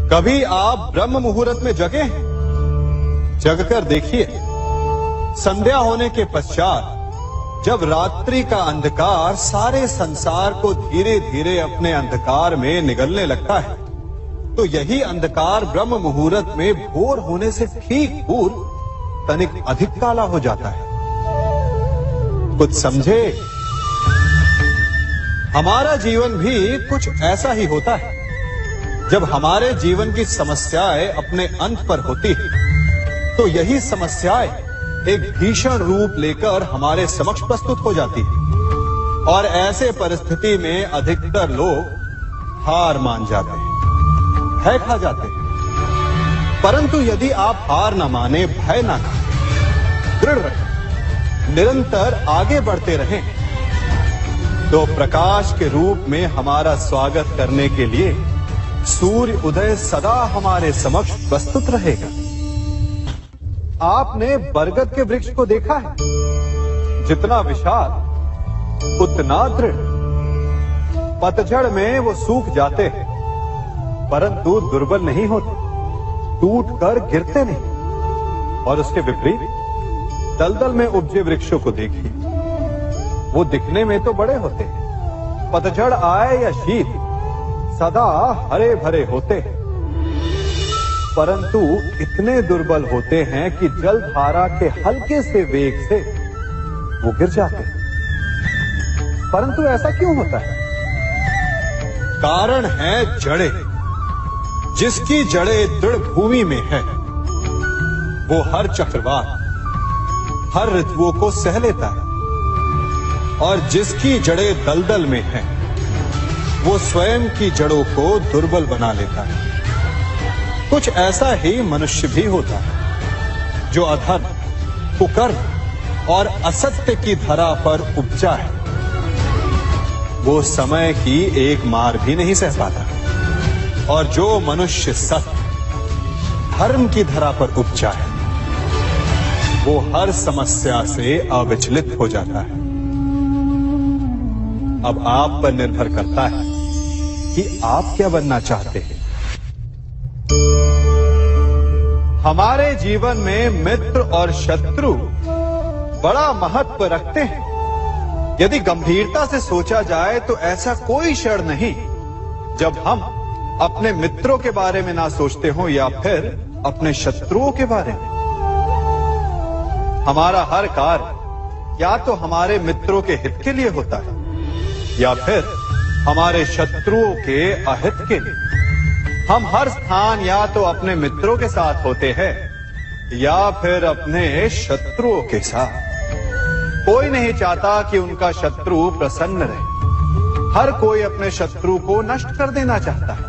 कभी आप ब्रह्म मुहूर्त में जगे? जगकर देखिए, संध्या होने के पश्चात जब रात्रि का अंधकार सारे संसार को धीरे धीरे अपने अंधकार में निगलने लगता है, तो यही अंधकार ब्रह्म मुहूर्त में भोर होने से ठीक पूर्व तनिक अधिक काला हो जाता है। कुछ समझे? हमारा जीवन भी कुछ ऐसा ही होता है। जब हमारे जीवन की समस्याएं अपने अंत पर होती है, तो यही समस्याएं एक भीषण रूप लेकर हमारे समक्ष प्रस्तुत हो जाती है और ऐसे परिस्थिति में अधिकतर लोग हार मान जाते हैं, भय खा जाते हैं। परंतु यदि आप हार न माने, भय न खाएं, दृढ़ रहें, निरंतर आगे बढ़ते रहें, तो प्रकाश के रूप में हमारा स्वागत करने के लिए सूर्य उदय सदा हमारे समक्ष प्रस्तुत रहेगा। आपने बरगद के वृक्ष को देखा है? जितना विशाल उतना दृढ़। पतझड़ में वो सूख जाते हैं, परंतु दुर्बल नहीं होते, टूटकर गिरते नहीं। और उसके विपरीत दलदल में उपजे वृक्षों को देखिए, वो दिखने में तो बड़े होते हैं, पतझड़ आए या शीत सदा हरे भरे होते हैं, परंतु इतने दुर्बल होते हैं कि जल धारा के हल्के से वेग से वो गिर जाते हैं। परंतु ऐसा क्यों होता है? कारण है जड़ें। जिसकी जड़ें दृढ़ भूमि में है, वो हर चक्रवात, हर ऋतुओं को सह लेता है, और जिसकी जड़ें दलदल में है, वो स्वयं की जड़ों को दुर्बल बना लेता है। कुछ ऐसा ही मनुष्य भी होता है, जो अधर्म, कुकर्म और असत्य की धरा पर उपजा है। वो समय की एक मार भी नहीं सह पाता, और जो मनुष्य सत्य, धर्म की धरा पर उपजा है, वो हर समस्या से अविचलित हो जाता है। अब आप पर निर्भर करता है कि आप क्या बनना चाहते हैं। हमारे जीवन में मित्र और शत्रु बड़ा महत्व रखते हैं। यदि गंभीरता से सोचा जाए तो ऐसा कोई क्षण नहीं जब हम अपने मित्रों के बारे में ना सोचते हो या फिर अपने शत्रुओं के बारे में। हमारा हर कार्य या तो हमारे मित्रों के हित के लिए होता है या फिर हमारे शत्रुओं के अहित के लिए। हम हर स्थान या तो अपने मित्रों के साथ होते हैं या फिर अपने शत्रुओं के साथ। कोई नहीं चाहता कि उनका शत्रु प्रसन्न रहे। हर कोई अपने शत्रु को नष्ट कर देना चाहता है,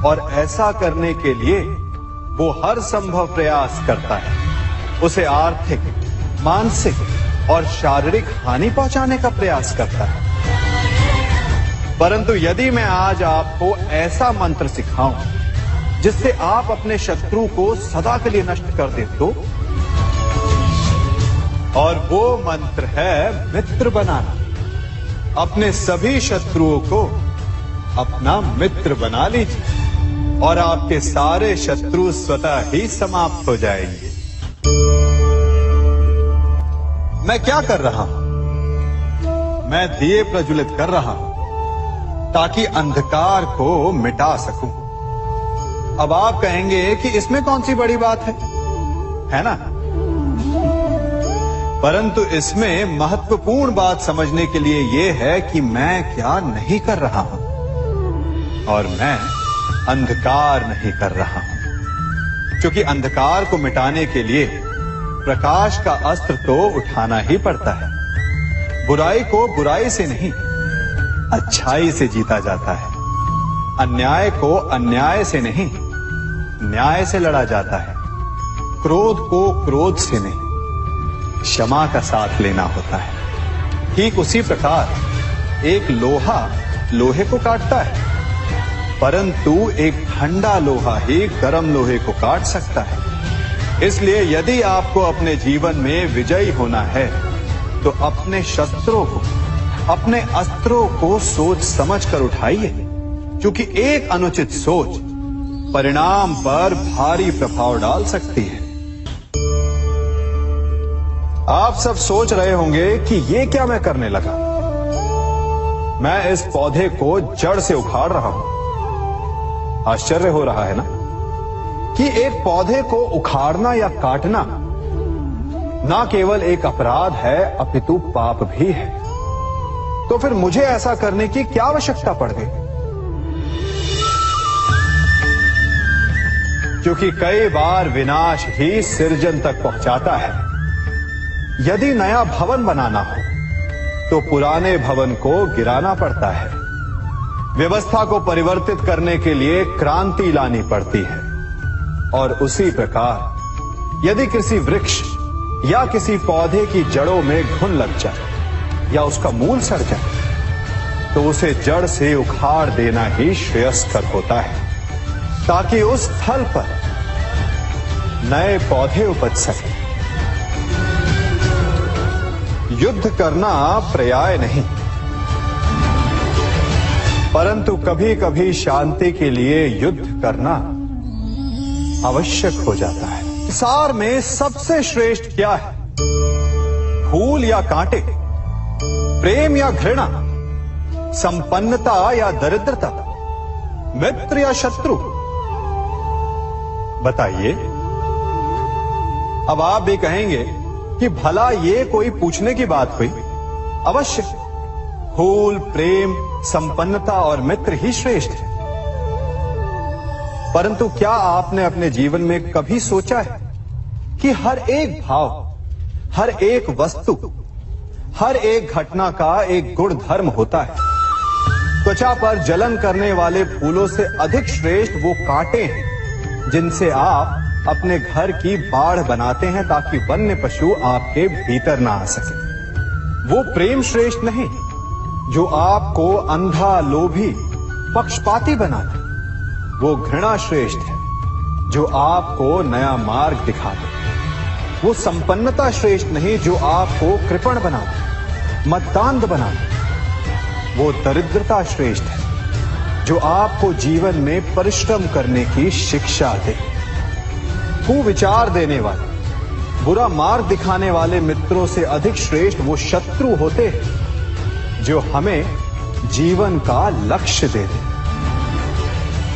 और ऐसा करने के लिए वो हर संभव प्रयास करता है। उसे आर्थिक, मानसिक और शारीरिक हानि पहुंचाने का प्रयास करता है। परंतु यदि मैं आज आपको ऐसा मंत्र सिखाऊं जिससे आप अपने शत्रु को सदा के लिए नष्ट कर दें तो, और वो मंत्र है मित्र बनाना। अपने सभी शत्रुओं को अपना मित्र बना लीजिए और आपके सारे शत्रु स्वतः ही समाप्त हो जाएंगे। मैं क्या कर रहा हूं? मैं दिए प्रज्वलित कर रहा हूं ताकि अंधकार को मिटा सकूं। अब आप कहेंगे कि इसमें कौन सी बड़ी बात है ना? परंतु इसमें महत्वपूर्ण बात समझने के लिए यह है कि मैं क्या नहीं कर रहा हूं, और मैं अंधकार नहीं कर रहा हूं। क्योंकि अंधकार को मिटाने के लिए प्रकाश का अस्त्र तो उठाना ही पड़ता है। बुराई को बुराई से नहीं, अच्छाई से जीता जाता है। अन्याय को अन्याय से नहीं, न्याय से लड़ा जाता है। क्रोध को क्रोध से नहीं, क्षमा का साथ लेना होता है। ठीक उसी प्रकार एक लोहा लोहे को काटता है, परंतु एक ठंडा लोहा ही गर्म लोहे को काट सकता है। इसलिए यदि आपको अपने जीवन में विजयी होना है तो अपने शस्त्रों को, अपने अस्त्रों को सोच समझ कर उठाइए, क्योंकि एक अनुचित सोच परिणाम पर भारी प्रभाव डाल सकती है। आप सब सोच रहे होंगे कि ये क्या मैं करने लगा। मैं इस पौधे को जड़ से उखाड़ रहा हूं। आश्चर्य हो रहा है ना कि एक पौधे को उखाड़ना या काटना ना केवल एक अपराध है अपितु पाप भी है। तो फिर मुझे ऐसा करने की क्या आवश्यकता पड़ गई? क्योंकि कई बार विनाश ही सृजन तक पहुंचाता है। यदि नया भवन बनाना हो तो पुराने भवन को गिराना पड़ता है। व्यवस्था को परिवर्तित करने के लिए क्रांति लानी पड़ती है। और उसी प्रकार यदि किसी वृक्ष या किसी पौधे की जड़ों में घुन लग जाए या उसका मूल सड़ जाए तो उसे जड़ से उखाड़ देना ही श्रेयस्कर होता है, ताकि उस स्थल पर नए पौधे उपज सके। युद्ध करना पर्याय नहीं, परंतु कभी कभी शांति के लिए युद्ध करना आवश्यक हो जाता है। संसार में सबसे श्रेष्ठ क्या है? फूल या कांटे, प्रेम या घृणा, संपन्नता या दरिद्रता, मित्र या शत्रु? बताइए। अब आप भी कहेंगे कि भला ये कोई पूछने की बात हुई? अवश्य, फूल, प्रेम, संपन्नता और मित्र ही श्रेष्ठ है। परंतु क्या आपने अपने जीवन में कभी सोचा है कि हर एक भाव, हर एक वस्तु, हर एक घटना का एक गुण धर्म होता है? त्वचा पर जलन करने वाले फूलों से अधिक श्रेष्ठ वो कांटे हैं जिनसे आप अपने घर की बाढ़ बनाते हैं ताकि वन्य पशु आपके भीतर ना आ सके। वो प्रेम श्रेष्ठ नहीं जो आपको अंधा, लोभी, पक्षपाती बनाता। वो घृणा श्रेष्ठ है जो आपको नया मार्ग दिखा दे। वो संपन्नता श्रेष्ठ नहीं जो आपको कृपण बना दे, मद्दांध बना दे। वो दरिद्रता श्रेष्ठ है जो आपको जीवन में परिश्रम करने की शिक्षा दे। कुविचार देने वाले, बुरा मार्ग दिखाने वाले मित्रों से अधिक श्रेष्ठ वो शत्रु होते हैं जो हमें जीवन का लक्ष्य दे दे।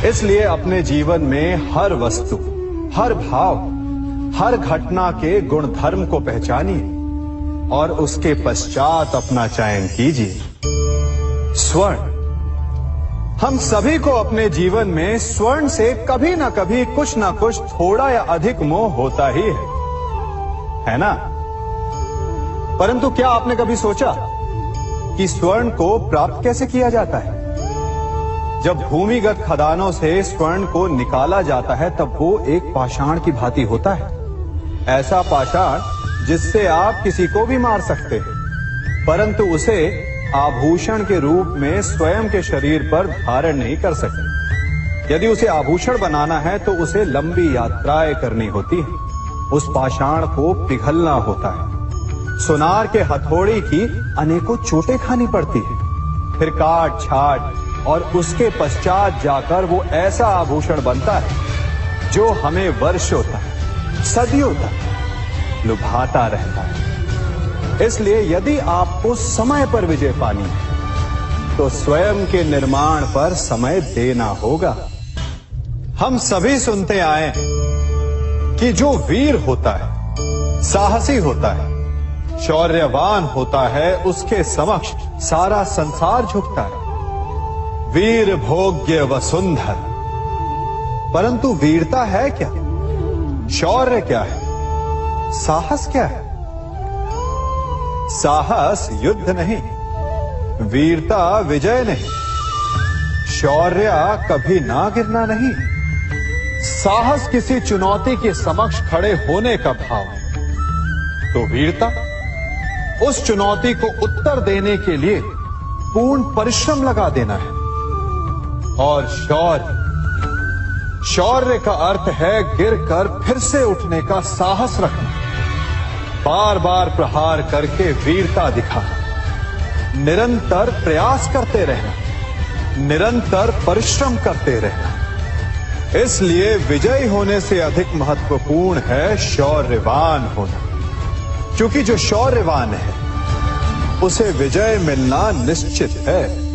इसलिए अपने जीवन में हर वस्तु, हर भाव, हर घटना के गुण धर्म को पहचानिए और उसके पश्चात अपना चयन कीजिए। स्वर्ण। हम सभी को अपने जीवन में स्वर्ण से कभी ना कभी कुछ ना कुछ थोड़ा या अधिक मोह होता ही है ना? परंतु क्या आपने कभी सोचा कि स्वर्ण को प्राप्त कैसे किया जाता है? जब भूमिगत खदानों से स्वर्ण को निकाला जाता है तब वो एक पाषाण की भांति होता है। ऐसा पाषाण जिससे आप किसी को भी मार सकते हैं, परंतु उसे आभूषण के रूप में स्वयं के शरीर पर धारण नहीं कर सकते। यदि उसे आभूषण बनाना है तो उसे लंबी यात्राएं करनी होती है। उस पाषाण को पिघलना होता है। सुनार के हथौड़ी की अनेकों चोटें खानी पड़ती है। फिर काट छाट और उसके पश्चात जाकर वो ऐसा आभूषण बनता है जो हमें वर्षों तक, सदियों तक लुभाता रहता है। इसलिए यदि आपको समय पर विजय पानी है तो स्वयं के निर्माण पर समय देना होगा। हम सभी सुनते आए कि जो वीर होता है, साहसी होता है, शौर्यवान होता है, उसके समक्ष सारा संसार झुकता है। वीर भोग्य वसुंधर। परंतु वीरता है क्या? शौर्य क्या है? साहस क्या है? साहस युद्ध नहीं, वीरता विजय नहीं, शौर्य कभी ना गिरना नहीं। साहस किसी चुनौती के समक्ष खड़े होने का भाव है, तो वीरता उस चुनौती को उत्तर देने के लिए पूर्ण परिश्रम लगा देना है। और शौर्य का अर्थ है गिरकर फिर से उठने का साहस रखना, बार बार प्रहार करके वीरता दिखाना, निरंतर प्रयास करते रहना, निरंतर परिश्रम करते रहना। इसलिए विजयी होने से अधिक महत्वपूर्ण है शौर्यवान होना, क्योंकि जो शौर्यवान है उसे विजय मिलना निश्चित है।